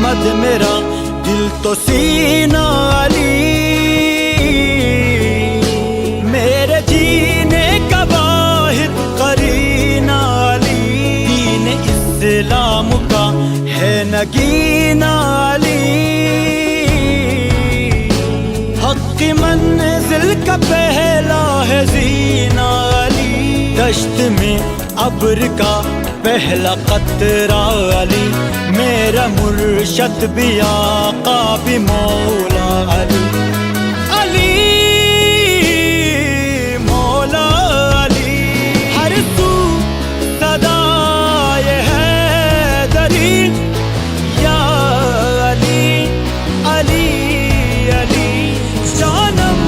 احمد میرا دل تو سینہ علی، میرے جینے کا واحد قرینہ علی، دین اسلام کا ہے نگینہ علی، حق کی منزل کا پہلا ہے زینہ علی، دشت میں ابر کا پہلا قطرہ علی، میرا مرشد بھی آقا بھی مولا علی، علی مولا علی، ہر سو صدائے حیدری یا علی علی علی، جانم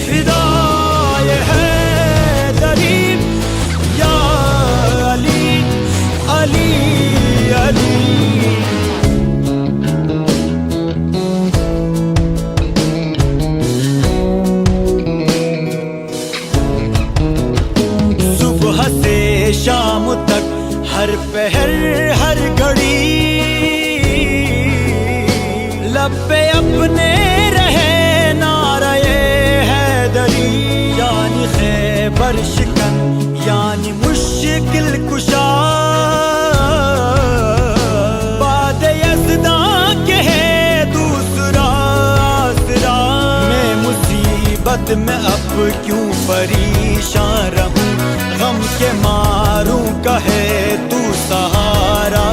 فدائے حیدری یا علی علی علی۔ صبح سے شام تک ہر پہر ہر گھڑی لب پہ اپنے رہے نعرہ حیدری، یعنی خیبر شکن یعنی مشکل کشا، باد یزداں کے ہے دوسرا آسرا، میں مصیبت میں اب کیوں پریشان رہوں، غم کے ماروں کا ہے تو سہارا